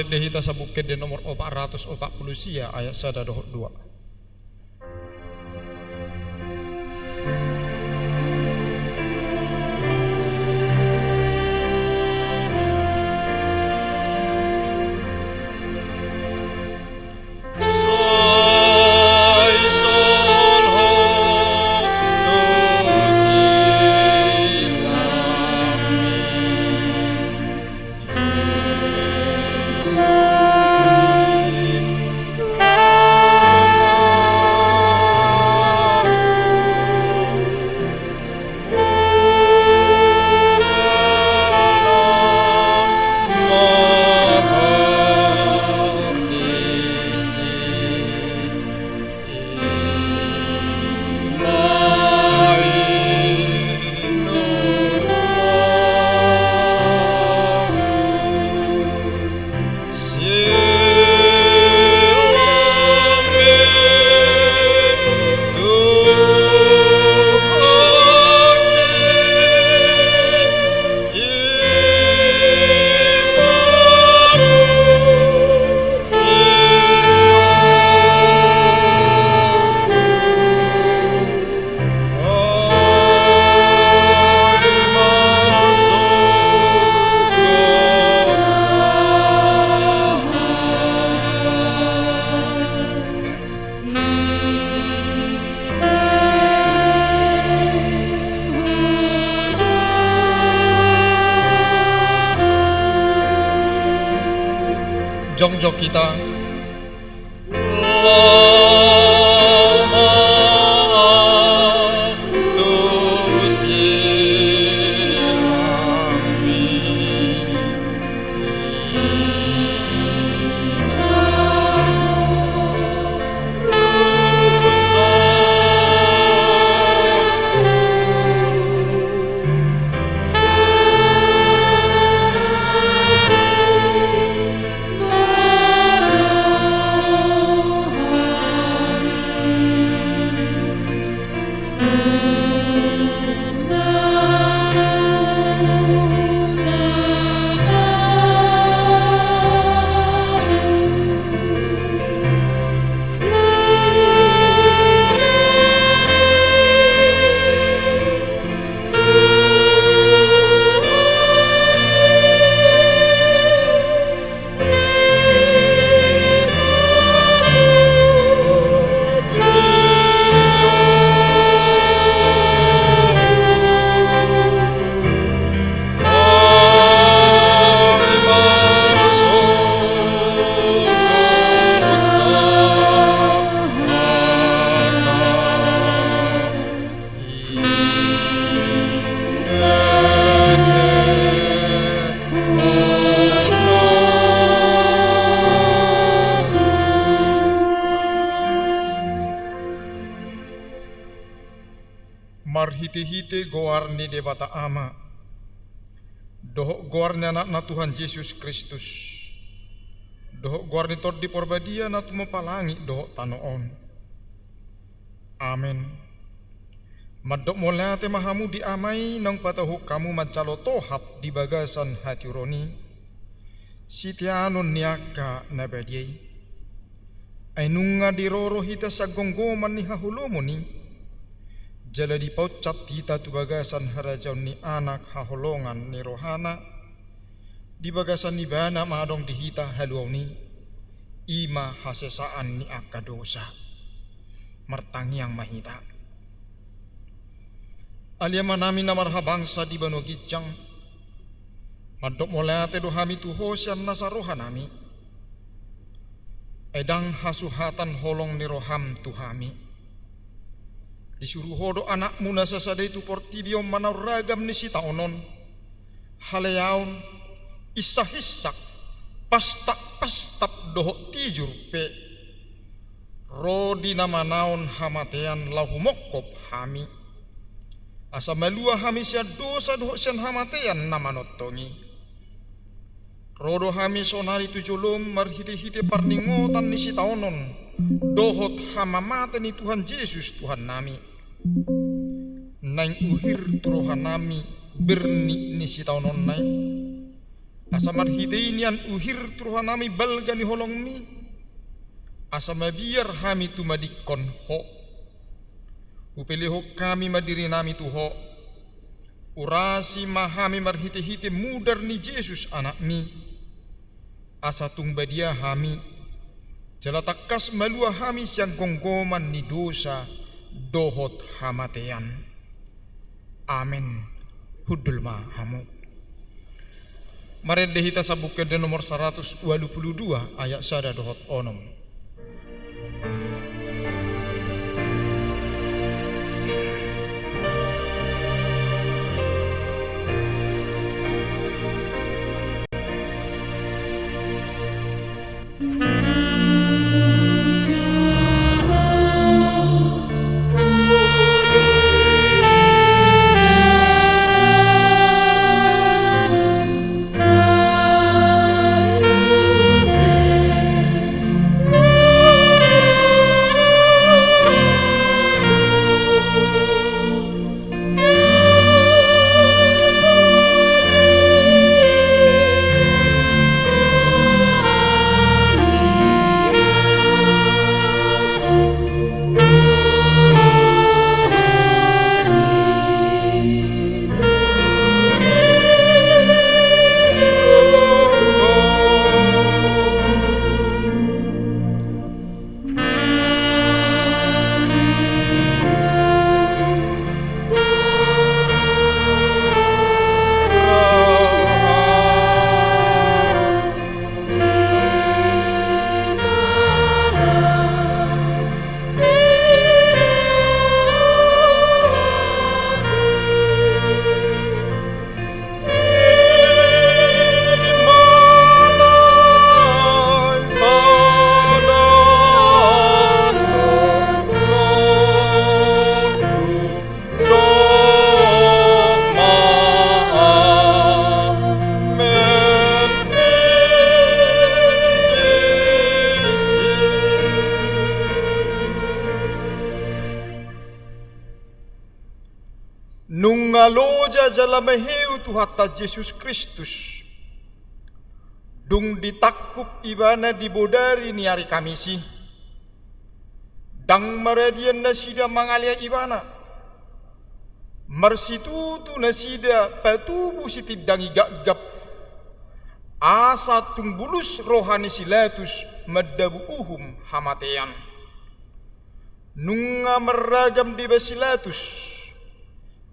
Maret dehita sa bukid di nomor 440 sia ayat 1-2. Jongjok kita marhiti-hiti goarni debata ama dohok goarnya anak na Tuhan Yesus Kristus dohok goarni tod di porbadia na tumapalangi dohok tanoon. Amen. Madok molate mahamu di amai nang patahuk kamu mancalo tohap di bagasan hati roni sitianon niaka nabadiay ay nunga di roro hita sa gonggoman ni hahulomo ni jala di paucat hita tu bagasan harajaw ni anak haholongan ni rohana di bagasan ni bana madong di hita haluaw ni ima hasesaan ni akadosa martangiang mahita aliaman namin na marhabangsa di bano gijang madok molate do hami tuhosyan na sa roha nami edang hasuhatan holong ni roham tuhami disuruh hodo anakmu na sasada itu portibio manaragam ni si taonon halayaon isahisak pastak dohok tijur pe rodi nama naon hamatean lahumokop hami asa malua hami sia dosa dohok sian hamatean nama notongi rodo hami sonari tujulum marhiti-hiti parningotan ni si taonon dohot hamamate ni Tuhan Yesus Tuhan nami naing uhir turohan nami berni ni si taonon nai asa marhidinian uhir truhanami balgani holongmi, asa mabiar hami tu madikon ho, upiliho kami madiri nami tu ho, urasi mahami marhite-hite mudar ni Yesus anak mi, asa tungbadia hami, jalatakas malua hami siang gonggoman ni dosa dohot hamatean. Amin. Hudul mahamu. Mari dehita sabukan de nomor 122 ayat sada dohot onom. Nungaloja jalamaheu tu hatta Yesus Kristus. Dung ditakup ibana dibodari ni hari Kamisi. Dang maradian nasida mangalia ibana. Marsitutu nasida patubu sitidangi gagap. Asa tungbulus rohani silatus maddabu uhum hamatean. Nunga meragam di basilatus.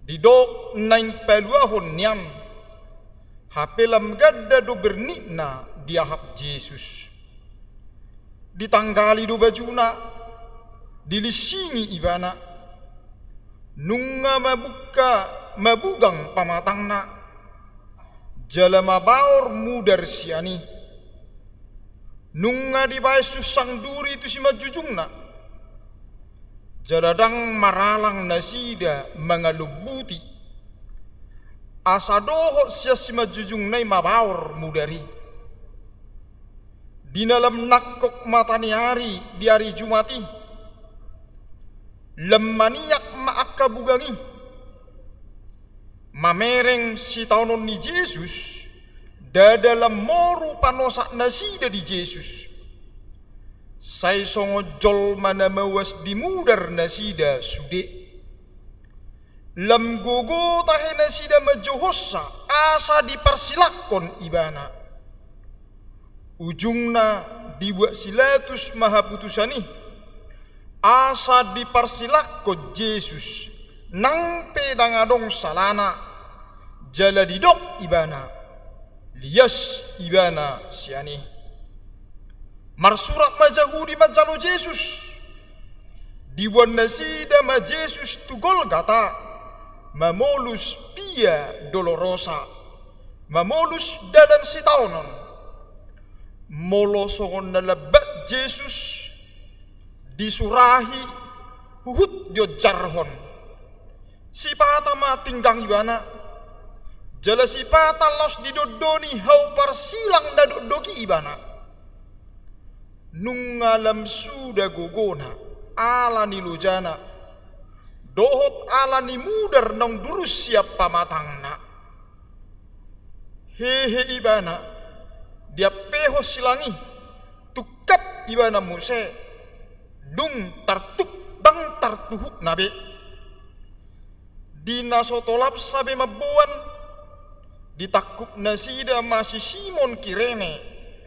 Didok naing peluahon niam hapelam gadda do bernikna diahap Yesus ditanggali do bajuna dilisingi ibana nunga mabugang pamatangna jalama baor mudar siani nunga dibae susang duri tu si majujungna jaladang maralang nasida mengalubuti asa dohot sia si majujung nai mabaur mudari di dalam nakok matani hari di hari Jumati lemaniak maaka bugangi mamereng si taunon ni Yesus da dalam moru panosak nasida di Yesus. Sai songo jol mana mawas di mudar nasida sude. Lam gogo tahe nasida majohosa asa dipersilakon ibana. Ujungna dibuat silatus maha putusani. Asa dipersilakon Yesus. Nang pedangadong salana. Jala didok ibana. Lias ibana siani. Marsurak majahudi majalo Yesus. Diwan nasida ma Yesus tu Golgata. Mamolus pia dolorosa. Mamolus dalan sitaunon. Molosongon na labat Yesus. Disurahi huhut dio jarhon. Si pata matinggang ibana. Jala si pata los didodoni hau parsilang na dodoki ibana. Nung alam sudah gogona ala nilujana dohot ala ni mudar nong durus siap pamatangna hehe ibana dia peho silangi tukap ibana muse dung tartuk dang tartuhuk nabe dina sotolap sabe mabuan ditakup nasida masih Simon Kirene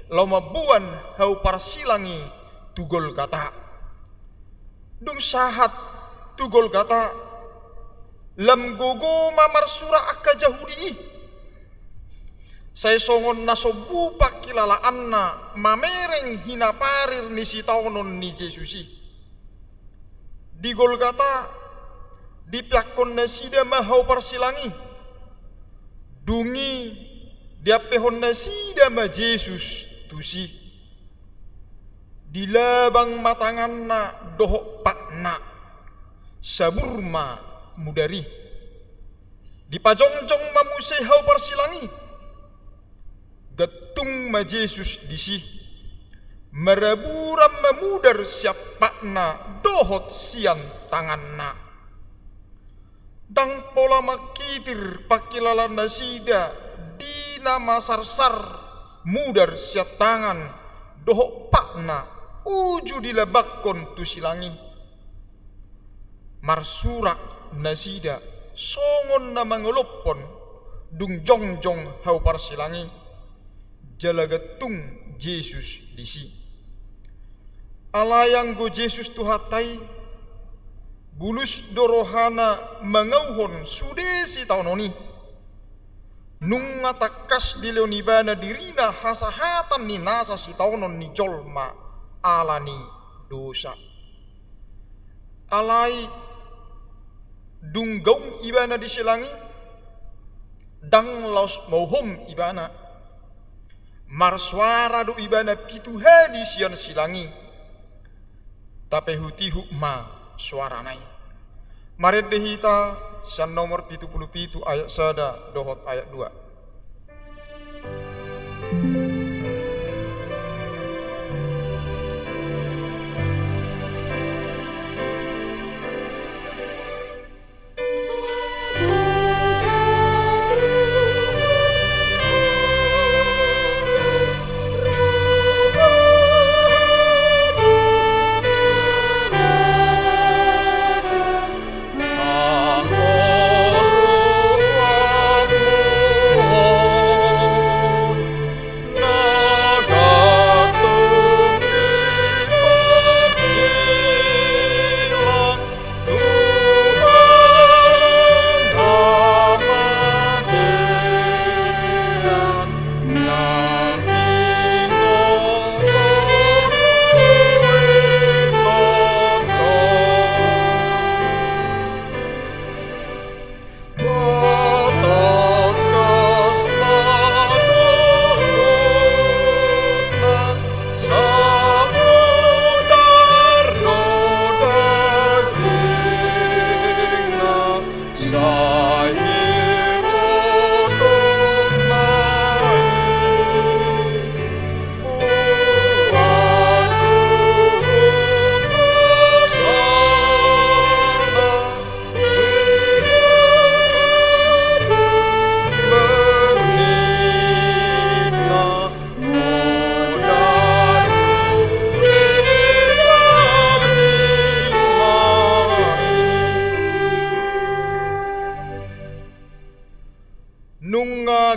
lau mabuan hau parsilangi tugol kata dung sahat tugol kata lam gogo mamar sura akka jahudi saya songon nasobu pakilala anna mamereng hinaparir ni sitaunon ni Jesusi di Golgata di piakon nasida mahau parsilangi dungi dia pehon nasida ma Yesus tusi di labang matanganna dohok pakna saburma mudari di pajongjong mamuse hau parsilangi getung ma Yesus disi meraburam memudar siapakna dohot sian tanganna dang pola makitir pakilala nasida di nama sarsar mudar siat tangan dohok pakna uju dilabakon tu silangi marsurak nasida songon na mangelopon dung jongjong hau parsilangi jalagatung Yesus disi alayang go Yesus tuhatai bulus dorohana mangauhon sudesi taunoni nung ngatakas di leonibana dirina hasahatan ni nasa si taunon ni jolma alani dosa alai dunggaung ibana di silangi dang laos mauhom ibana marswara do ibana pituhani sian silangi tapi hutihu ma suaranai maret dehita sian nomor 77 ayat sada dohot ayat 2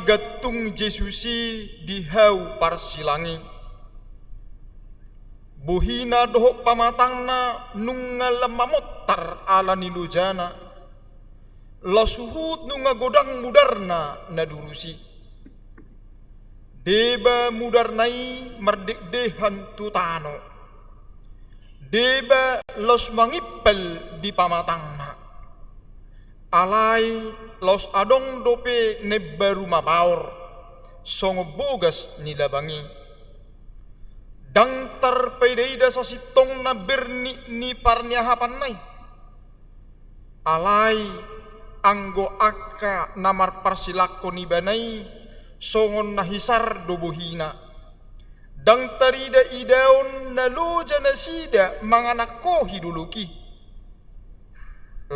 gatung Jesusi dihau parsilangi buhina dohok pamatangna nunga lemamottar ala nilujana lasuhut nunga godang mudarna nadurusi deba mudarnai merdek dehan tutano deba los mangipel di pamatangna alai los adong dope nebbaru mabaur songo bogas nilabangi dang terpeida sa sitong na berni ni parniahapan nai alai anggo akka namar parsilako ni banai songon nahisar dobohina dang tarida idaon na loja nasida manganako hiduluki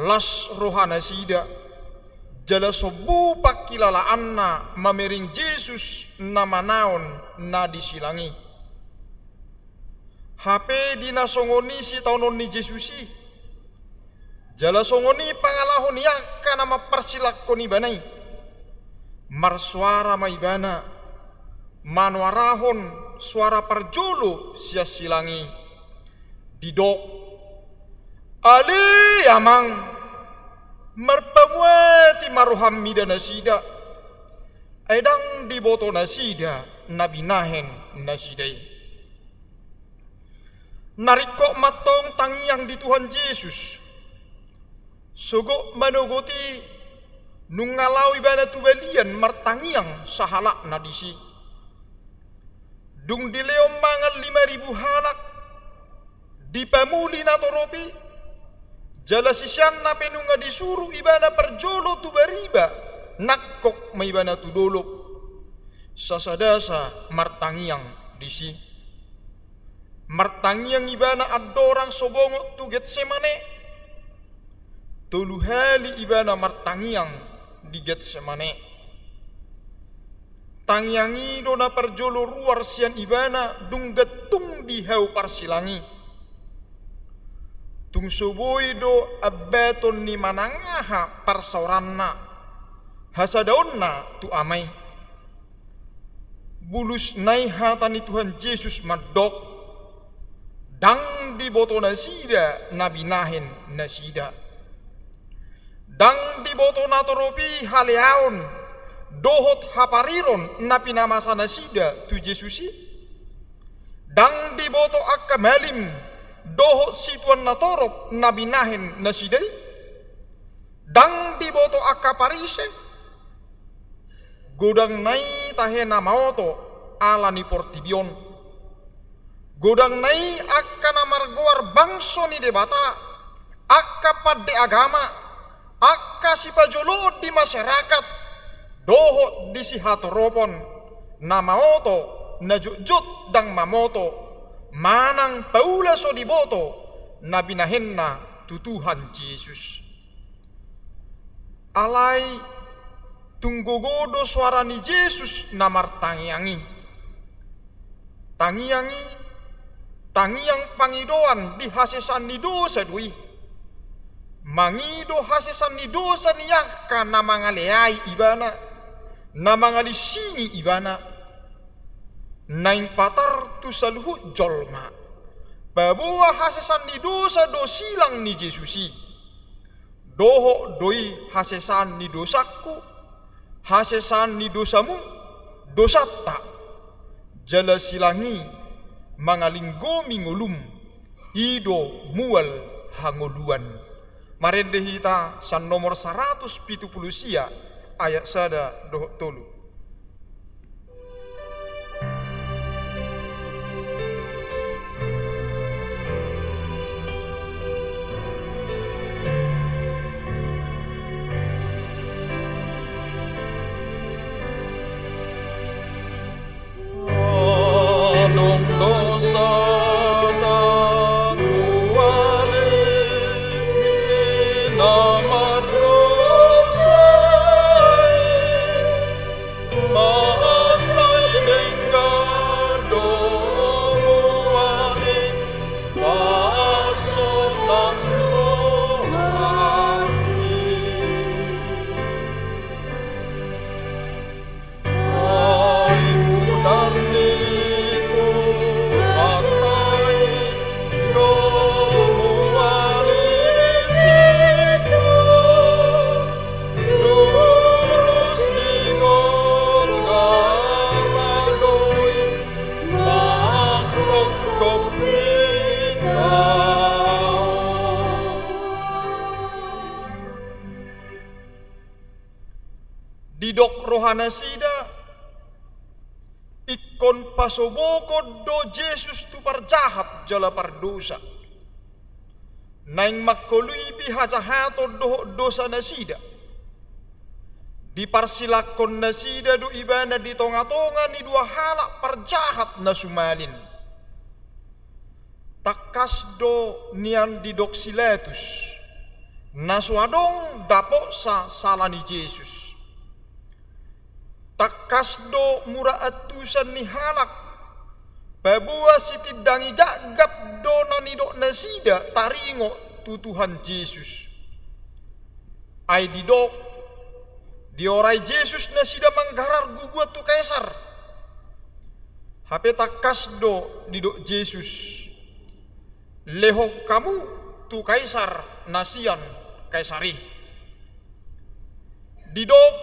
las rohana sida Jala sobu pakilala anna mamering Yesus nama naon na disilangi. HP dinasongoni si taunon ni Yesusi. Jala songoni pangalahon niya ka nama persilakon ibanay. Marsuara maibana manwarahon suara perjolo sia silangi. Didok ali amang marpabuati maruham mida nasida. Edang diboto nasida nabinahen nasidai. Nariko matong tangiang di Tuhan Yesus. Sogo manogoti nungalaw ibana tubalian martangiang sahalak nadisi. Dung dileom mangal 5.000 halak dipamuli na toropi. Jala sisyan na penunga disuruh ibana perjolo tu bariba nakok maibana tu dolok sasadasa martangiang disi. Martangiang ibana adorang sobongo tu Getsemane. Tolu hali ibana martangiang di Getsemane. Tangiangi dona perjolo ruar sian ibana dung getung di hau parsilangi. Tung soboi do abeton ni manangaha parsauranna hasadaonna tu amai. Bulus nai hatani Tuhan Yesus madok dang di boto nasida nabinahin nasida. Dang di boto natoropi haleaon dohot hapariron napinamasa nasida tu Yesusi. Dang di boto akamalim doho situan natorop nabinahin nasidai. Dang di boto akaparise godang nai tahena maoto ala ni portibion. Godang nai akka namargoar bangso ni debata akka padde agama akka sipajolod di masyarakat doho di sihatoropon na maoto na jujut dang mamoto manang paula so diboto na binahenna tutuhan Yesus. Alai tunggogodo suara ni Yesus na martangiangi. Tangiang pangidoan di hasesan ni dosa dui. Mangido hasesan ni dosa niyaka na mangaleai ibana, na mangalisingi ibana. Naing patar tu saluhu jolma. Babuah hasesan ni dosa do silang ni Yesusi. Doho doi hasesan ni dosaku, hasesan ni dosamu, dosata. Jala silangi mangalinggo mingulum, ido mual hangoluan. Marende hita san nomor 170 sia ayat sada doh tolu. Didok rohana sida ikon pasoboko do Yesus tu parjahat jala pardosa. Naing makkolui pihajahato do dosa nasida. Diparsilakon nasida do ibana di tonga-tonga ni dua halak parjahat na sumalin. Takas do nian didok siletus Naswadong dapo sa sala ni Jesus. Takasdo mura atusan ni halak. Pabuwa si tidangi gagap do nanido nasida taringo tutuhan Jesus. Ay didok dioray Jesus nasida manggarar guguat tu Kaisar. Hape takasdo didok Jesus. Leho kamu tu Kaisar nasian Kaisari. Didok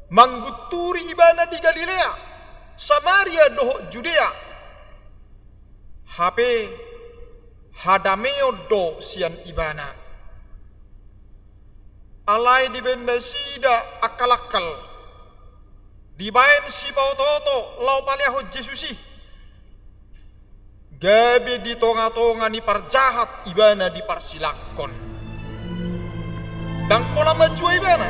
mangguturi ibana di Galilea, Samaria doho Judea. Hape hadameo do sian ibana. Alai di benda sida akal-akal. Dibain si bautoto lau paliaho Jesusi. Gabi di tonga-tonga ni parjahat ibana di parsilakon. Dang pola maju ibana.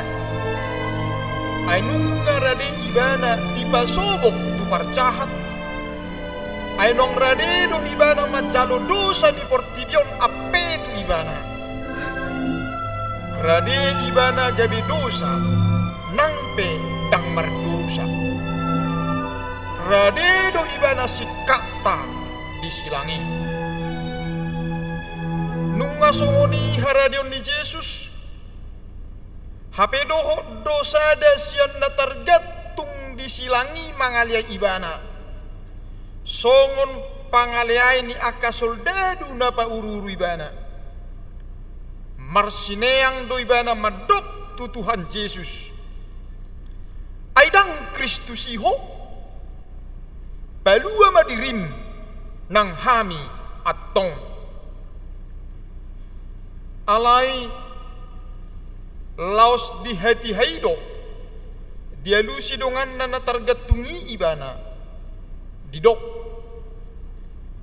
Ay nunga rade ibana di pasobok tu parjahat. Ay nong rade do ibana majalo dosa di portibion ape tu ibana. Rade ibana gabi dosa nangpe dang mardosa. Rade do ibana sikata disilangi. Nunga songoni haradion ni Jesus. Hape doho dosa dasian na tergantung disilangi mangalia ibana. Songon pangaliay ni aka soldado na paururu ibana. Marsineang do ibana madok tutuhan Jesus. Aidang Kristus iho. Balua madirim nang hami atong. Alay laos di hati haido. Dia lusi dongan na natargatungi ibana. Didok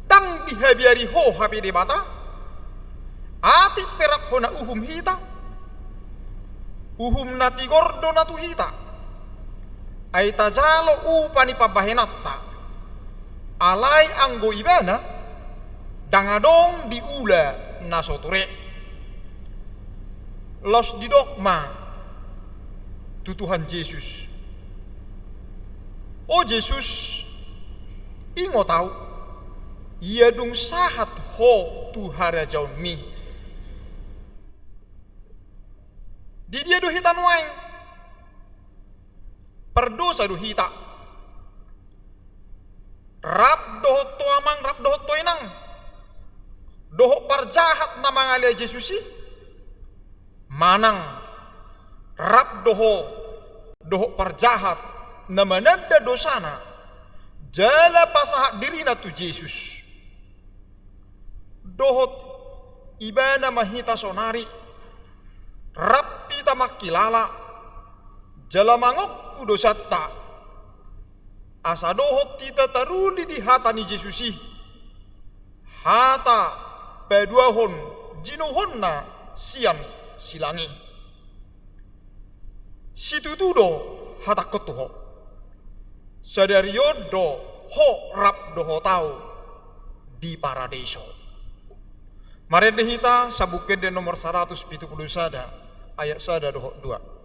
tang dihabiari ho hapi debata ati perak ho na uhum hita uhum nati gordo natu hita ay tajalo upani pabahenatta alay anggo ibana dangadong diula nasoture los didokma tutuhan Jesus. Oh Jesus, ingo tahu, ia dung sahat ho tu harajaun mi. Di dia do hitan waing, perdosa do hita. Rap doho to amang, rap doho to inang. Doho parjahat na mangalia Jesusi. Manang, rap doho parjahat na manada dosana. Jala pasahat diri na tu Jesus. Dohot ibana mahita sonari. Rapi ta makilala. Jala mangok kudosata. Asa dohot tita taruli di hata ni Jesusi. Hata peduahon jinuhon na sian silangi. Situtudo hata kotuho. Sadariodo ho rap doho tau di paradiso. Marende hita sabukede nomor 170 sada ayat sada doho 2.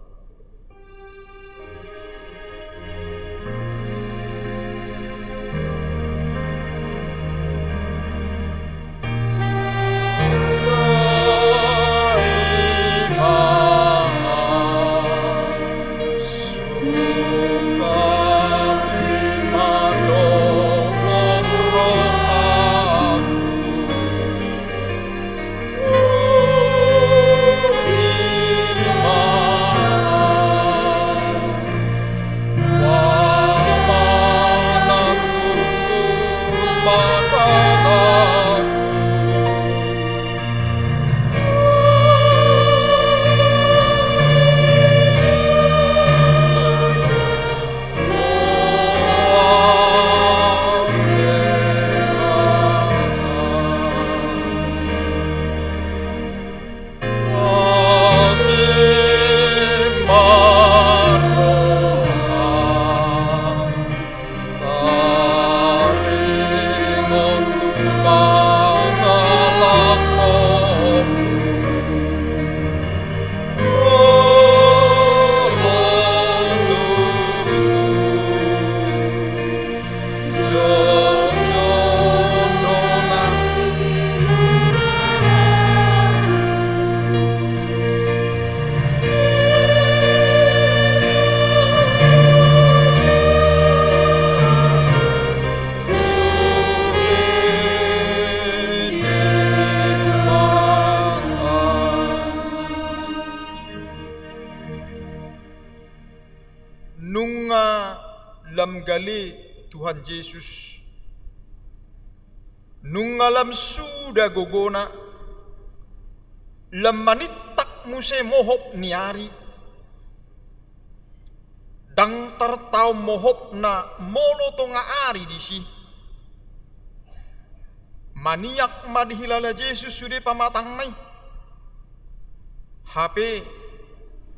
manggale Tuhan Yesus. Nung alam suda gogona, lamanitak muse mohop niari, dang tertau mohop na molo to nga ari disi. Maniak madihilala Yesus sude pamatang nai, hape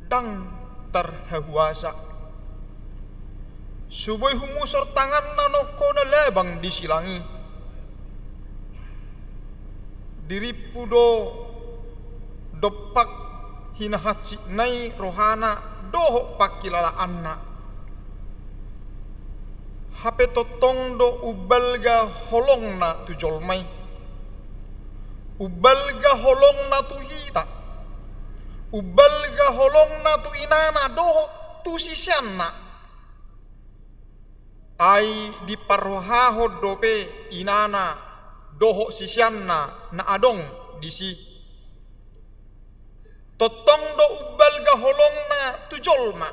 dang terhahuasa. Suboy humusor tangan na noko na lebang disilangi. Diripudo dopak hinahaci nai rohana doho pakilalaan na. Hape totong do ubalga holong na tu jolmai. Ubalga holong na tu hita. Ubalga holong na tu inana doho tu sisian na. Ai di parwaho dope inana doho sisian na adong disi. Totong do ubalga holong na tu jolma.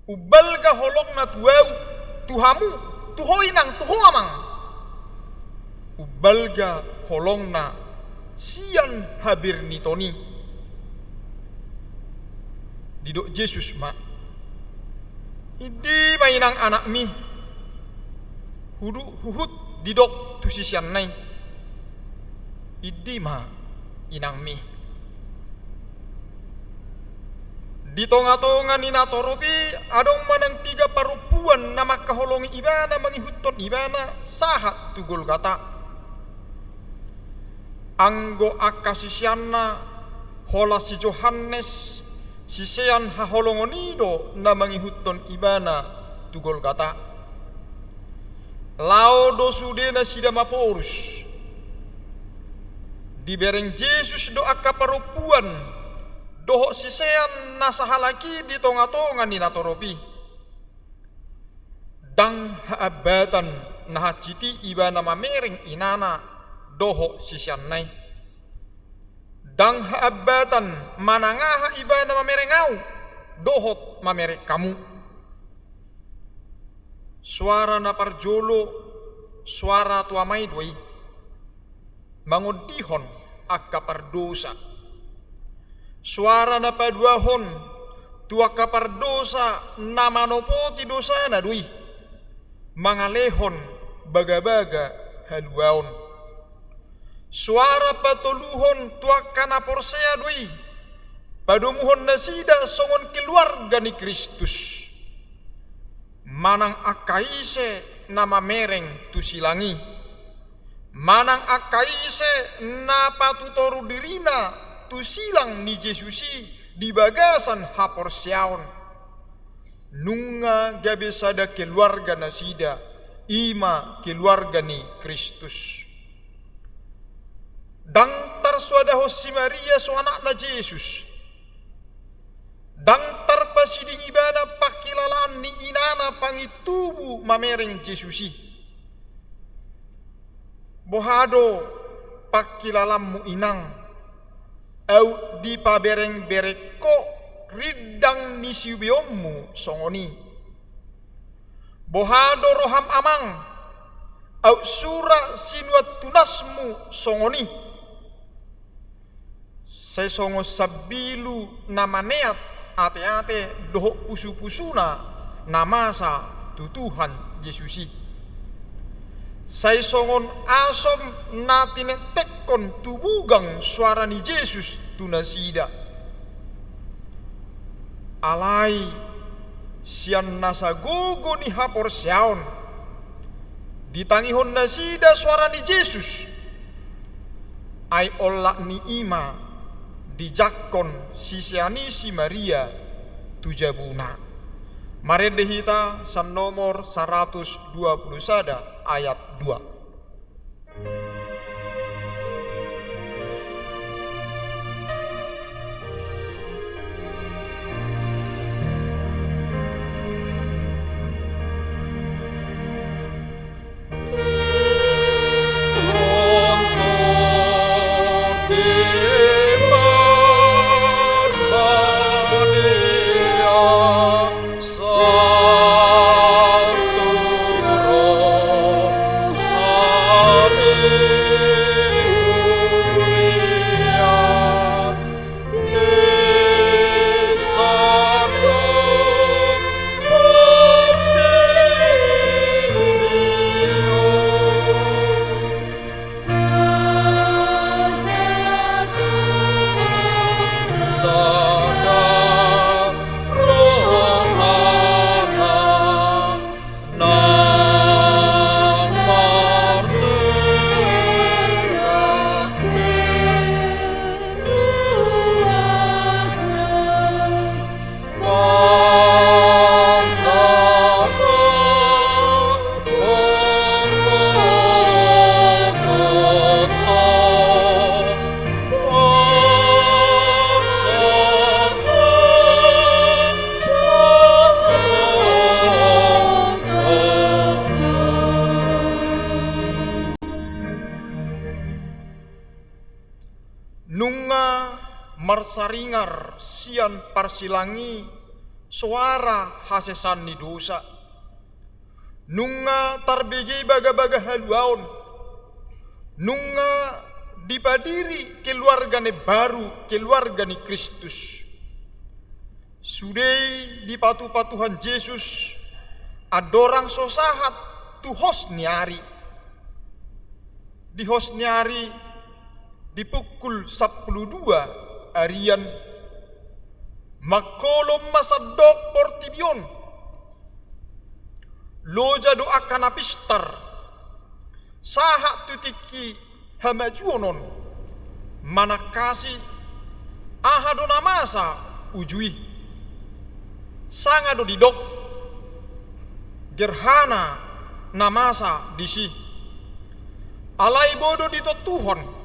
Ubalga holong na tu eu, tuhamu, tuhoinang, tuhoamang. Ubalga holong na sian habir nitoni. Didok Yesus ma. Idi mainang anak mi. Huhut didok tu sisian nai. Idi ma inang mi. Di tonga-tonga ni natoropi adong manang tiga parupuan na makaholongi ibana mangihuton ibana sahat tugol kata. Anggo akasisianna hola si Johannes sisean haholongonido na mangihuton ibana tugol kata. Laudo sudena sida maporus. Dibereng Yesus do akaparupuan doho sisean nasahalaki di tonga-tonga ni natoropi. Dang haabatan nahaciti ibana mamereng inana doho sisian nai. Dang haabatan manangaha ibana mamerengau dohot mamerek kamu. Suara na parjolo, suara tuamai doi, mangodihon akka pardosa. Suara na paduahon, tua kapardosa na manopoti dosa na dui, mangalehon baga-baga haluaon. Suara patuluhon tua kanaporsea dui, padumuhon na sida songon keluarga ni Kristus. Manang akaise na mamereng tu silangi, manang akaise na patutoru dirina tu silang ni Jesusi di bagasan haporsiaon. Nunga gabe sada keluarga na sida, ima keluarga ni Kristus. Dang tarswada si Maria so anak na Yesus. Dang tarpasiding ibana pakilalaan ni inana pangitubu mamereng Jesusi. Bohado pakilalamu inang au di pabereng bereko ridang ni siubiomu songoni. Bohado roham amang au sura sinuat tunasmu songoni. Sesongo sabilu namaneat ate-ate dohok pusu-pusuna namasa tu Tuhan Yesusi. Sai songon asom natine tekon tubugang suara ni Yesus tunasida. Alai sian nasa gogo ni hapor siaon. Ditangihon nasida suara ni Yesus. Ai olak ni ima dijakon sisiani si Maria tujabuna. Maredehita san nomor 121 ayat 2. Sa nunga marsaringar sian parsilangi suara hasesan ni dosa. Nunga tarbegi baga-baga haluaon. Nunga dipadiri keluarga ne baru, keluarga ni Kristus. Sudai di patu-patuhan Yesus adorang sosahat tu hosniari. Di hosniari di pukul 12 harian makolom masadok portibion loja doakan apistar sahat tutiki hamajuonon manakasi ahadona masa ujui sangado didok gerhana namasa disi alai bodo dito Tuhan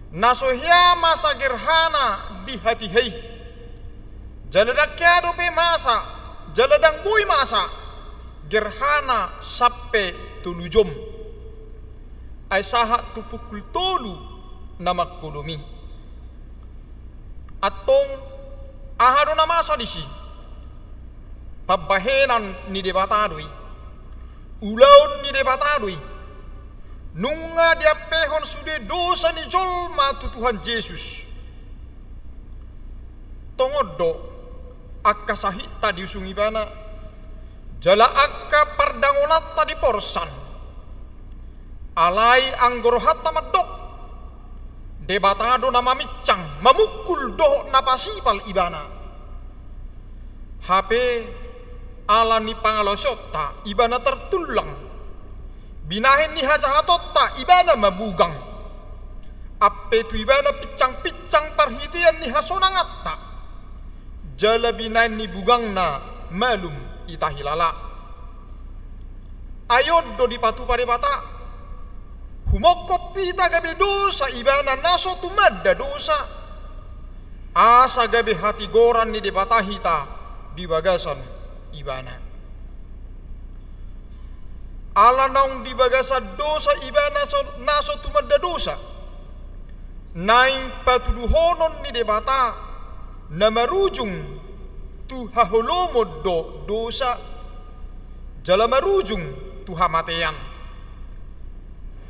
nasohya masa gerhana di hati hei jaladak kyado pe masa jaladang bui masa gerhana sappe tulujom ay saha tu pukul tolu nama kolomi atong ahado na masa disi pabahenan ni debatadoi ulaon ni debatadoi nunga dia pehon sude dosa ni jolma tu Tuhan Yesus tongodo akka sahita diusungi bana jala akka pardangolatta di porsan alai anggoro hatta madok debatado nama micang mamukul doh napasipal ibana HP ala ni pangalosota ibana tertulang binahin ni hajahatotta ibana mabugang ape tu ibana picang-picang parhitian ni hasonangatta jala binahin ni bugang na malum itahilala ayodo di patu pare bata humokop pita gabe dosa ibana naso tumadda dosa asa gabe hati goran ni debata hita di bagasan ibana ala naung di bagasa dosa ibana naso tumadda dosa naing patuduhonon ni debata na marujung tu haholomo dosa jala marujung tu hamatean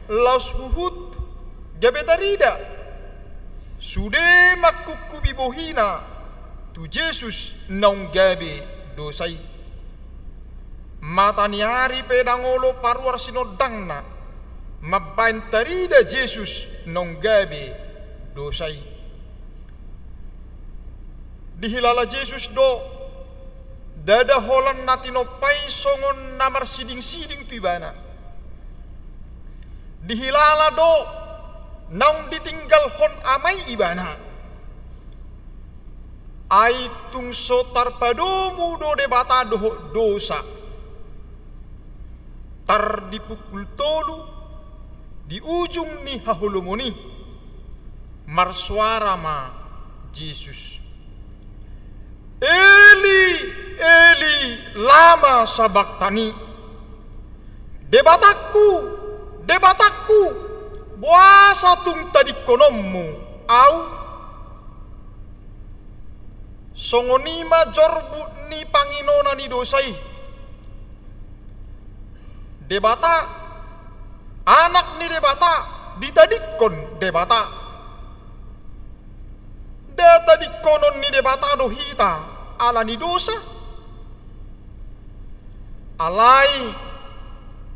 laus huhut gabe tarida sude makukubi bohina tu Yesus naung gabe dosai mataniari pedangolo paruar sinodangna mabain tarida Yesus naung gabe dosai dihilala Yesus do dada holan natinopai songon namar siding-siding tu ibana dihilala do naung ditinggal hon amai ibana aitung sotar padomu do debata doho dosa tar dipukul tolu di ujung ni hahulumoni marsuara ma Yesus Eli Eli lama sabaktani debataku buasa tung tadi konommu au songonima jorbu ni panginona ni dosai debata anak ni debata ditadikon debata data dikonon ni debata dohita ala ni dosa alai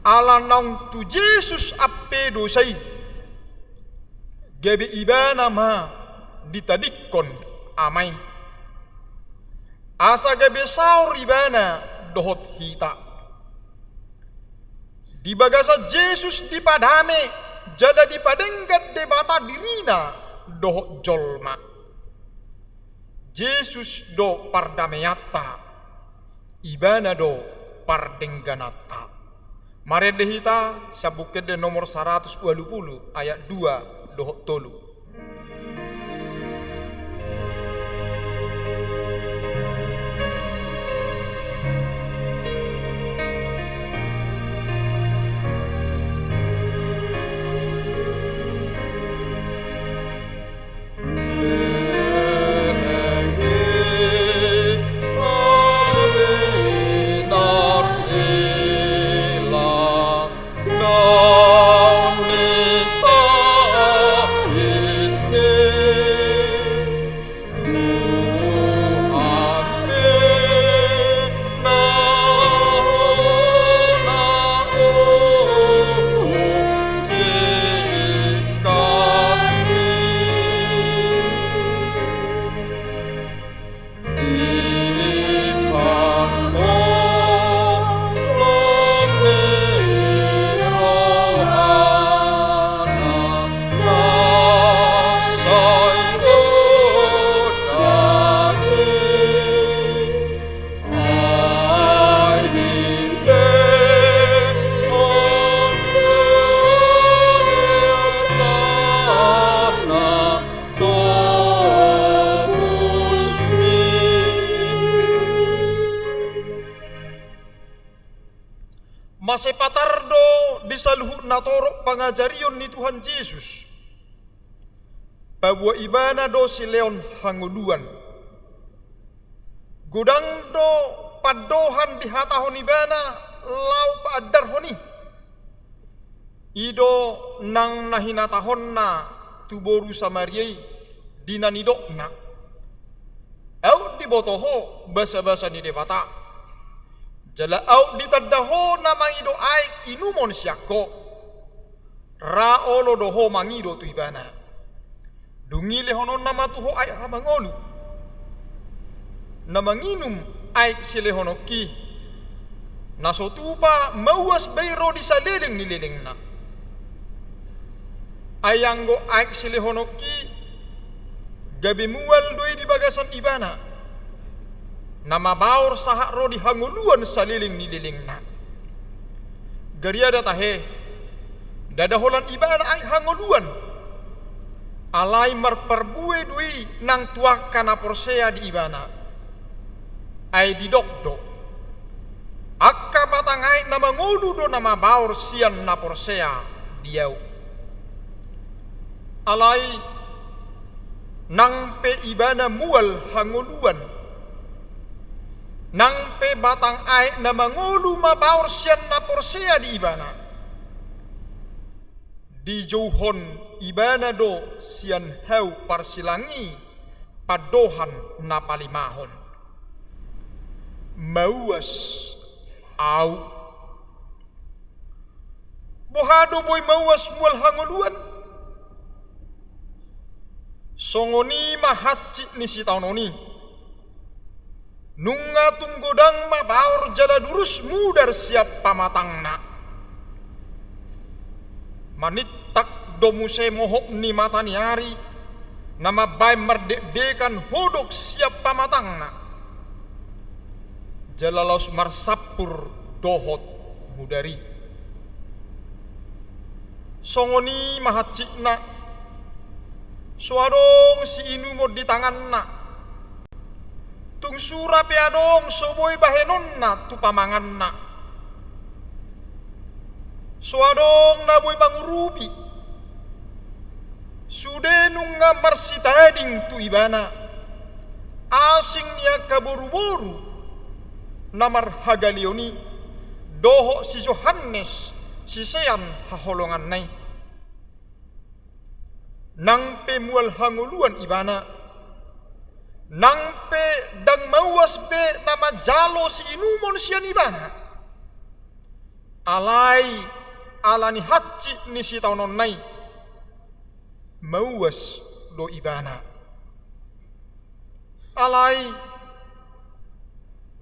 ala naung tu Yesus ape dosai gabe ibana ma ditadikon amai asa gabe saur ibana dohot hita di bagasa Yesus dipadame jala dipadenggat debata dirina dohot jolma Yesus do pardameyatta ibana do pardengganata marende hita sabukede nomor 120 ayat 2 dohot tolu pasepatardo di saluhut natorok pangajarion ni Tuhan Yesus. Pabuah ibana do si leon hanguluan. Gudang do padohan di hatahon ibana lau paadar honi. Ido nang nahinatahon na tuboru Samariai dinanidok na. Au di botoho basa-basa ni debata. Jala au ditadaho na mangido aik inumon siako. Raolo doho mangido tu ibana. Dungile honon nama tuho aik hamangolu. Na manginum aik silehonoki. Nasotupa mawas bayro di saleleng ni leleng na. Ayanggo aik silehonoki gabi mual doi di bagasan ibana. Nama baur sahak ro di hanguluan saliling ni liling na. Gariada tahe dadaholan ibana aik hanguluan. Alai marperbue doi nang tuak kana porsea di ibana. Ai di dokdo. Akka batang aik nama ngodu do nama baur sian na porsea diau. Alai nang pe ibana mual hanguluan. Nang pe batang aik na mangulu mabaur sian na porsea di ibana. Di jauhon ibana do sian heu parsilangi padohan na palimahon. Mauas au. Bohado boy mauas mual hanguluan. Songoni mahatsi ni si taunoni. Nunga tunggodang mabaur jala durus mudar siap pamatangna. Manitak domuse mohok ni mataniari. Nama bay merdek-dekan hodok siap pamatangna. Jala laus marsapur dohot mudari. Songoni mahatsi na. Suadong si inu mo di tangan na. Tung sura peadong soboy bahenon na tu pamangan na. Suadong na boy mangurubi. Sude nunga marsitading tu ibana. Asing niya kaboru-boru. Namar hagalioni. Doho si Johannes si sean haholongan nai. Nang pe mual hanguluan ibana. Nang pe dang mawas be nama jalo si inumon sian ibana. Alai alani haci ni si taunon nai. Mawas do ibana. Alai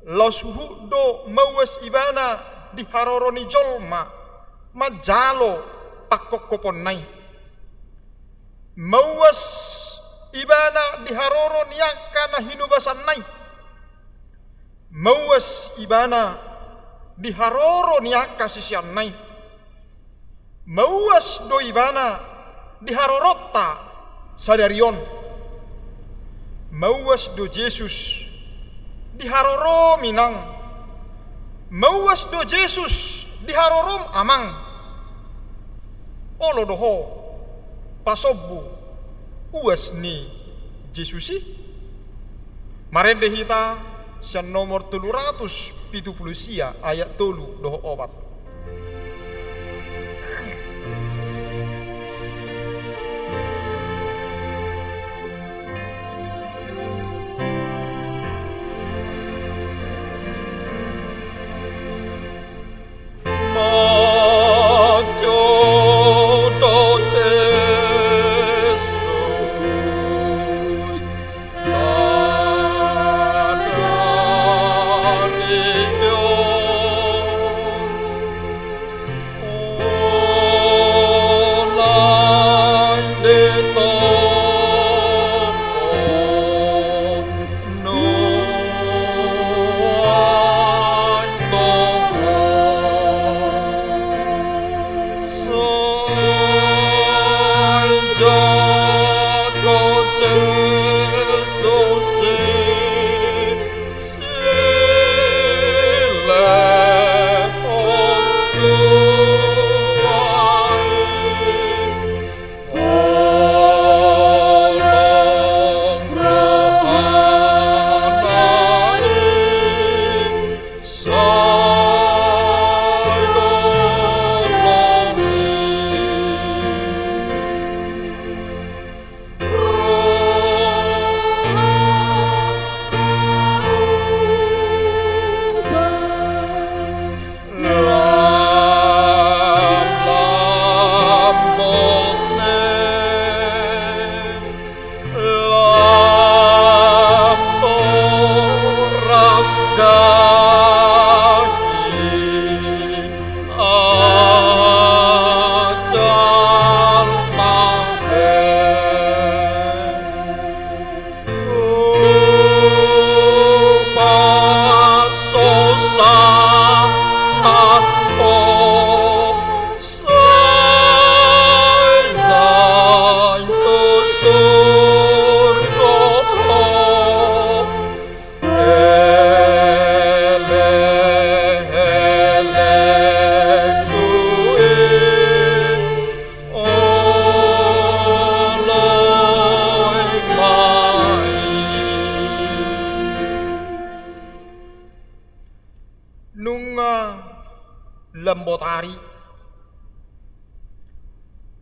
lasuhu do mawas ibana di haroroni jolma. Majalo pakokopon nai. Mawas ibana di haroron yang kana hinubasan nai. Mawas ibana di haroron yang kasisian nai. Mawas do ibana di harorota sadarion. Mawas do Yesus di haroro minang. Mawas do Yesus di harorom amang. Olo doho pasobu uas ni Jesusi. Marende hita sian nomor 370 sia ayat 3 doho obat. botari.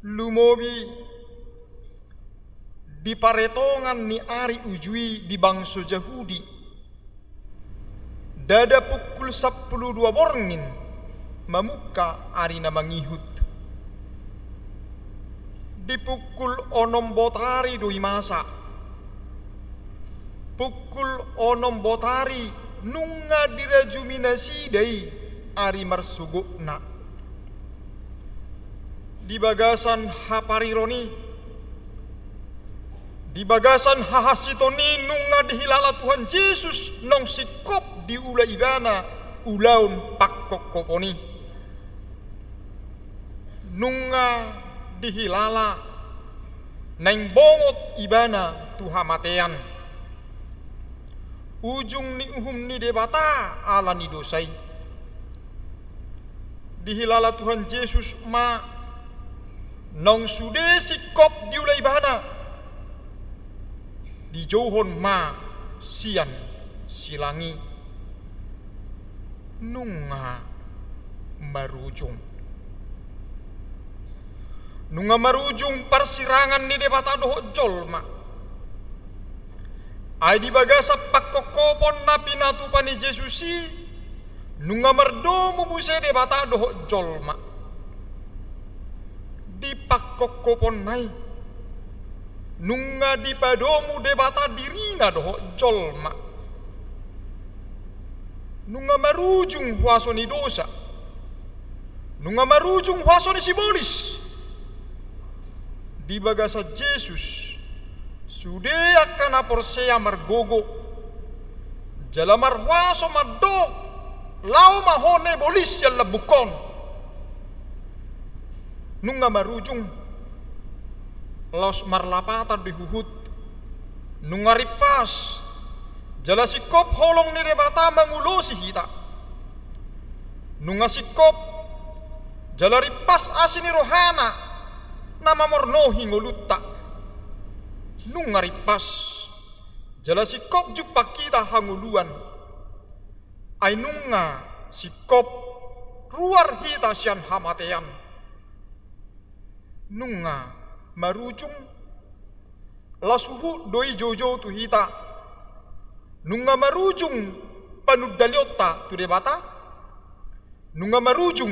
Lumobi di paretongan ni ari ujui di bangsa Yahudi. Dada pukul 12 borngin mamuka ari na mangihut. Di pukul 6 botari doi masa. Pukul 6 botari nunga dirajuminasi day ari marsugukna. Di bagasan haparironi, di bagasan hahasitoni nunga dihilala Tuhan Yesus nong sikop di ula ibana ulaun pakkokoponi. Nunga dihilala neng bongot ibana Tuhan matean. Ujung ni uhum ni debata ala ni dosai. Dihilala Tuhan Yesus ma nong sude sikop di ula ibana. Di johon ma sian silangi nunga marujung. Nunga marujung persirangan ni debata doh jolma. Ai di bagasa pakkokopon na pinatupani Jesusi nunga mardomu buse debata doh jolma. Di pakkokopon nai nunga di padomu debata dirina doh jolma. Nunga marujung huasoni dosa. Nunga marujung huasoni simbolis. Di bagasa Yesus sude akan aporsea margogo jalamar huaso maddo lau mahone bolis yang lebukon. Nunga marujung los marlapata dihuhut. Nunga ripas jala sikop holong ni debata mangulosi hita. Nunga sikop jala ripas asini rohana nama mornohi ngolutta. Nunga ripas jala sikop jupak kita hanguluan. Ai nunga sikop ruar hita sian hamatean. Nunga marujung lasuhu doi jojo tu hita. Nunga marujung panudaliota tu debata. Nunga marujung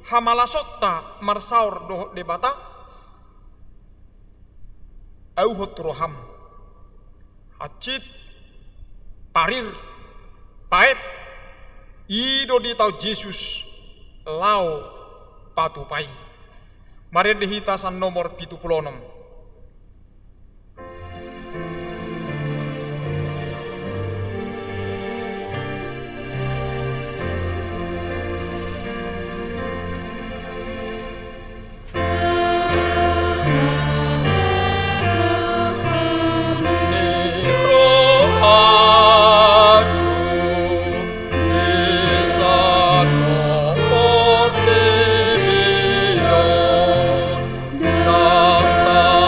hamalasota marsaur doh debata. Auhot roham hacit parir paet ido di tau Yesus lau patupai. Mari dihitasan nomor 76. Data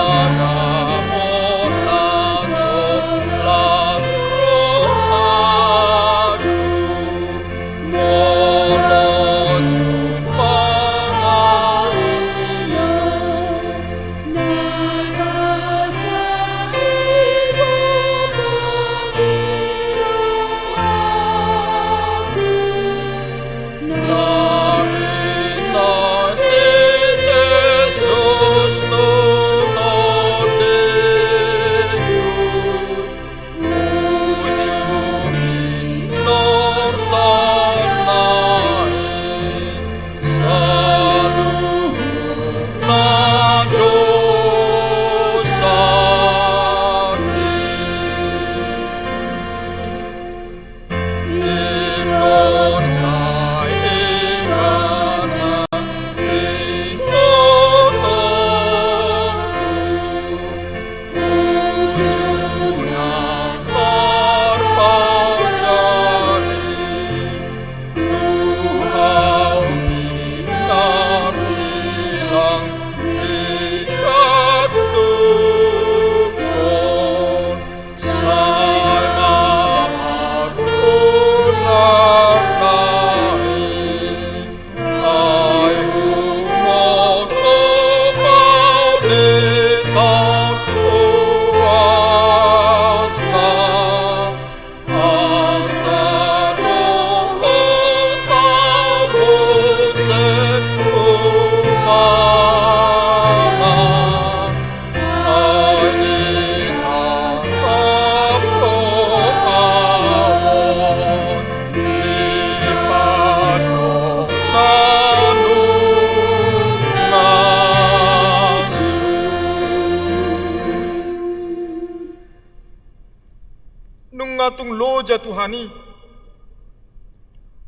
nungatung loja Tuhani,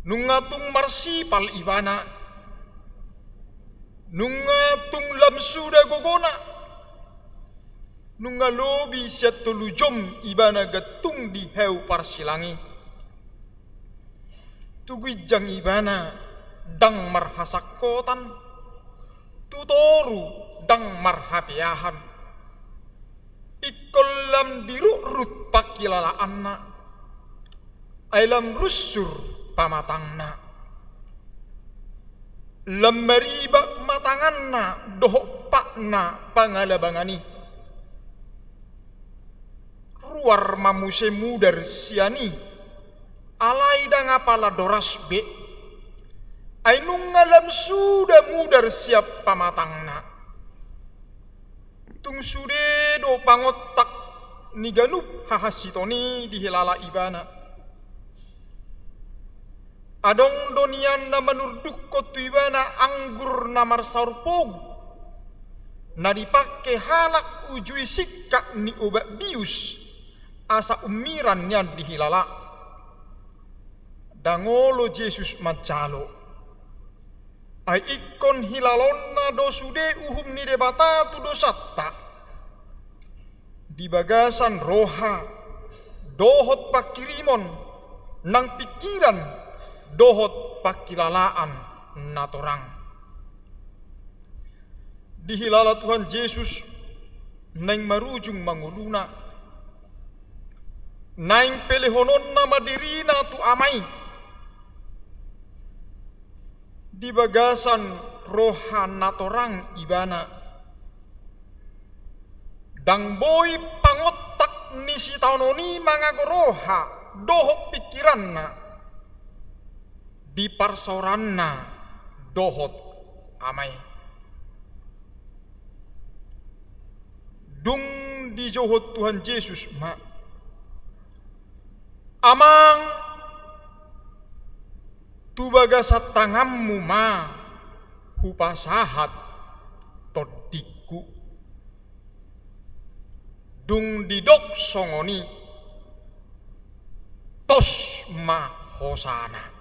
nungatung marsipal ibana, nungatung lamsuda gogona, nungalobi siat tulujom ibana gatung di heu parsilangi. Tugijang ibana dang marhasakotan, tutoru dang marhapiahan. Ikolam dirurut pakilalaanna, ailam rusur pamatangna. Lam mariba matanganna dohok pakna pangalabangani. Ruar mamuse mudar siani, alai dangapala doras be. Ainung ngalam sudah mudar siap pamatangna. Tung sude do pangotak niganup hahasitoni di hilala ibana. Adong donian na manurduk kotu ibana anggur namar saurpogu. Na dipake halak ujui sikak ni obat bius asa umirannya di hilala. Dangolo Yesus macalo. Ai ikon hilalonna dosude uhum ni debata tu dosatta. Di bagasan roha dohot pakirimon nang pikiran dohot pakilalaan natorang. Di hilala Tuhan Yesus nang marujung manguluna, nang pelehononna madirina tu amai. Di bagasan rohan natorang ibana, dang boy pangotak ni si taunoni mangagoroha dohok pikiranna, di parsauranna dohot amai. Dung di johot Tuhan Yesus ma, amang tu bagasat tangammu ma hupasahat todiku. Dung didok songoni tos ma hosana.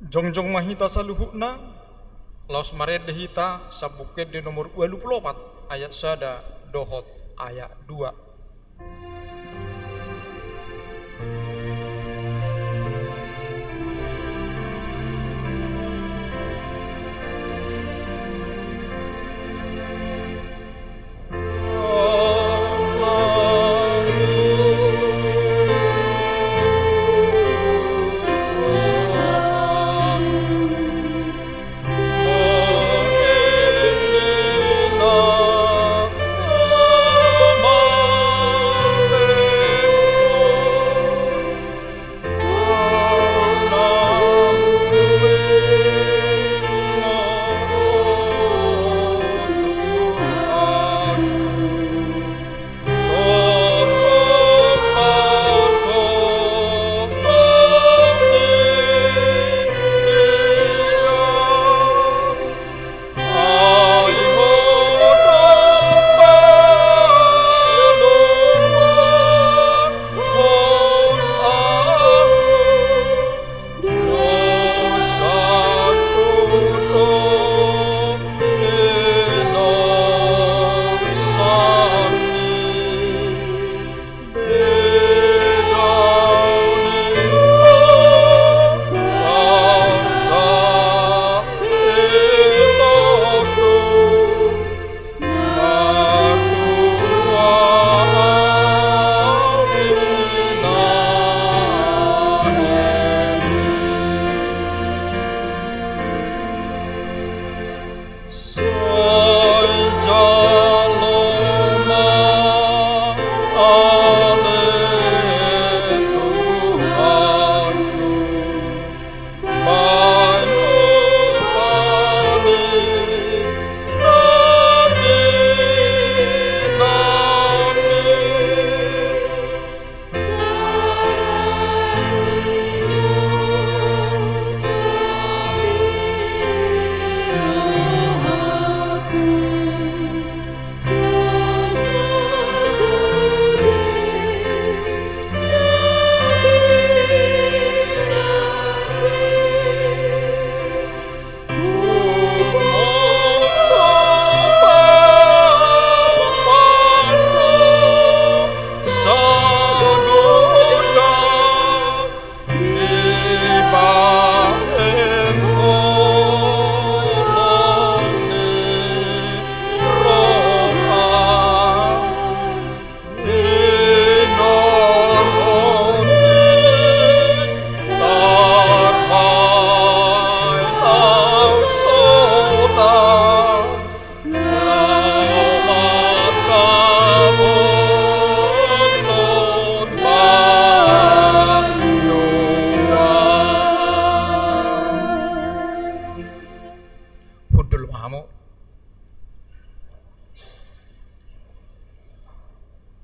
Jongjong mahita sa luhukna, laos mared dehita sa bukit di nomor 24 ayat sada dohot ayat 2. Oh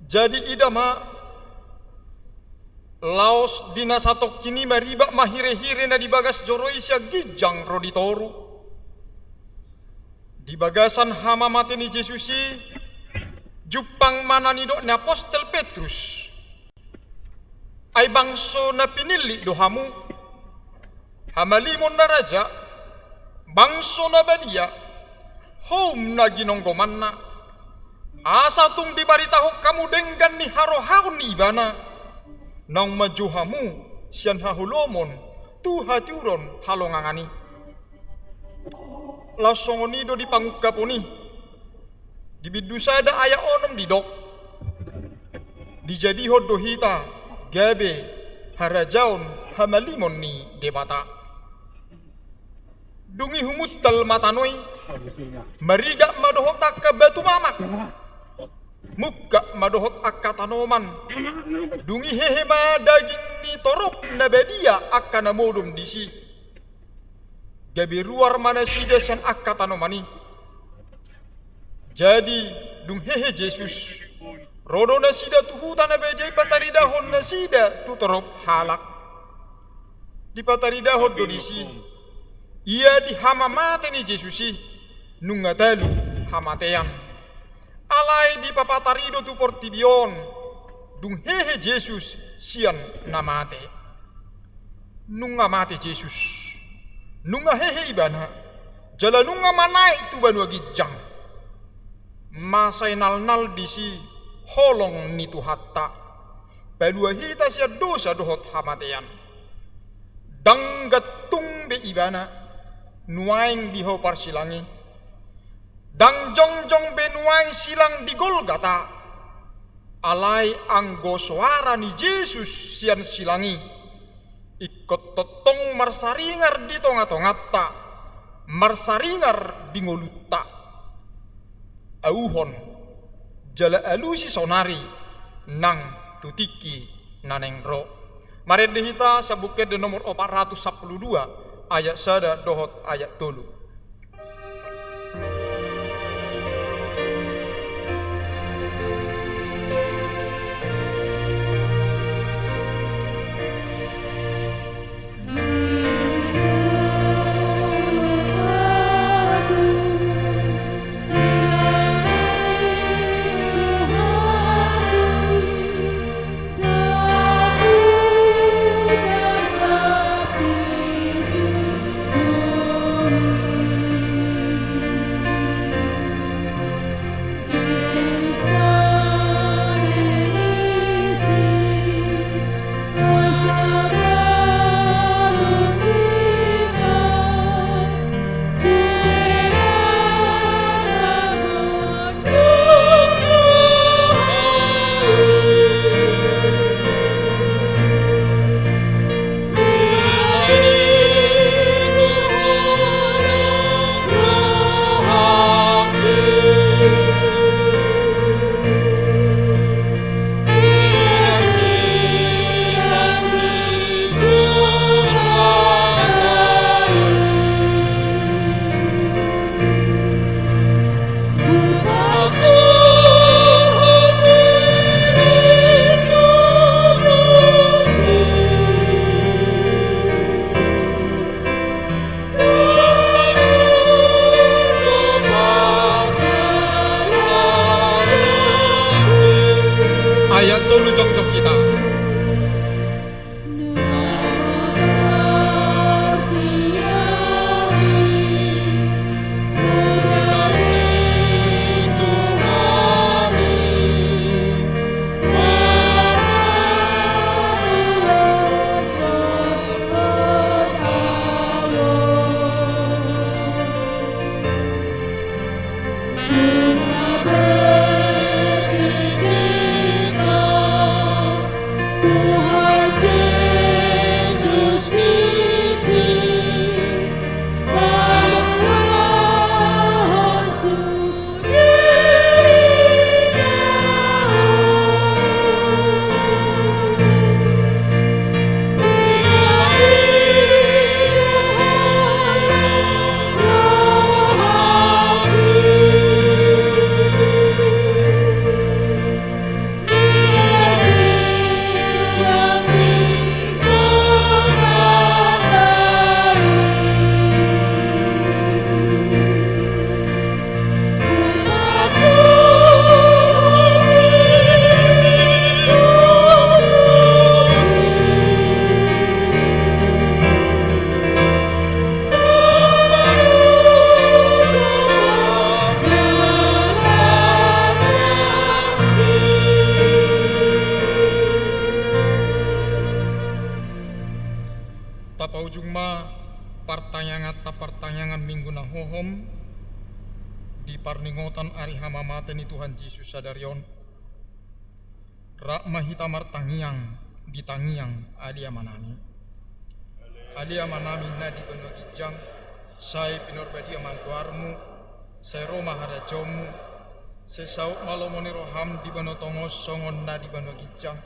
Jadi idama laos dina satok kini mariba mahire-hire na dibagas joroi sia gijang roditoru. Di bagasan hama mati ni Jesusi jupang mana ni dok ni apostel Petrus ay bangso na pinili dohamu hamalimon na raja bangso na badia home na ginonggoman na asa tung dibaritahok kamu denggan ni harohaon ni ibana nang majuhamu sian hahulomon tu hatiuron halongangani lasongoni do di pangukaponi di bidusada aya onom di dok dijadi hodohita gabe harajaon hamalimon ni debata dungi humuttal matanoi mariga madohot akka batu mamak mukka madohot akka tanoman dungi hehema daging ni torop na bedia akka namodum disi gabi ruar mana sida san akka tanomani jadi dung hehe Yesus rodo na sida tuhuta na bedia pataridahon na sida tu torop halak di pataridahon do disi ia di hamamate ni Yesusi nungatalu hamatean alai di papatarido tu portibion dung hehe Yesus sian namate nungamate Yesus nunga hehe ibana jala nunga manai tu banu gijang masai nal disi holong ni tu hatta badua hita sia dosa dohot hamatean dang gatung be ibana nuaing di ho parsilangi dang jongjong be nuaing silang di Golgata alai anggo suara ni Yesus sian silangi ikut totong marsaringar di tonga-tongata marsaringar di ngolutta auhon jala alusi sonari nang tutiki nanengro mari dihita sabuket de nomor 412 ayat sada dohot ayat tolu. Ayat tolu jong-jong kita. ujung ma pertanyaan minggu na hohom di parningotan ari hama mateni Tuhan Yesus sadarion rak mahita martangiang di tangiang adia manami na di beno gijang sai pinorbadia magwarmu sai Roma harajomu sai sauk malomoni roham di beno tongos songon na di beno gijang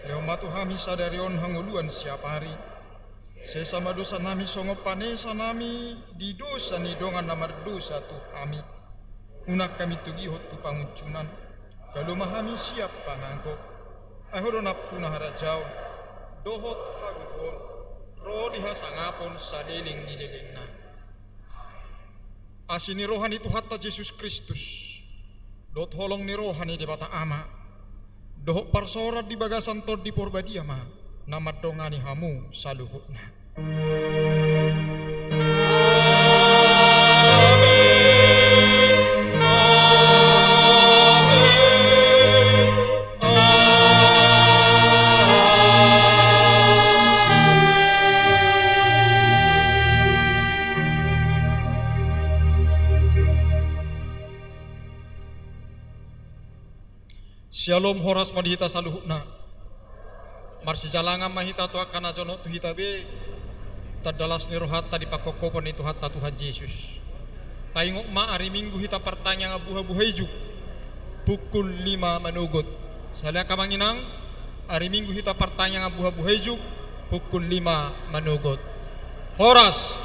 leo matu hami sadarion hanguluan siapa hari sai sama dosa nami songo panesa nami di dosa ni dongan namar dosa tu kami unak kami tugi hotu panguncunan kalau mahami siap pangangko ahodo napuna harajau dohot hagupon roh dihasangapon sadeling nililingna asini rohani tu hatta Yesus Kristus dot holong ni rohani di bata ama dohok parsorat di bagasan tod di porbadia ma nama dongani hamu saluhutna. Shalom horas madihita saluhutna marsi jalanga mahita tu akan ajono tu hitabe tadalas ni rohata di pakokopon itu hatta Tuhan Yesus taingok ma hari minggu hita pertanyaan abu-abu hejuk pukul 5 manugot salia kamanginang hari minggu hita pertanyaan abu-abu hejuk pukul 5 manugot horas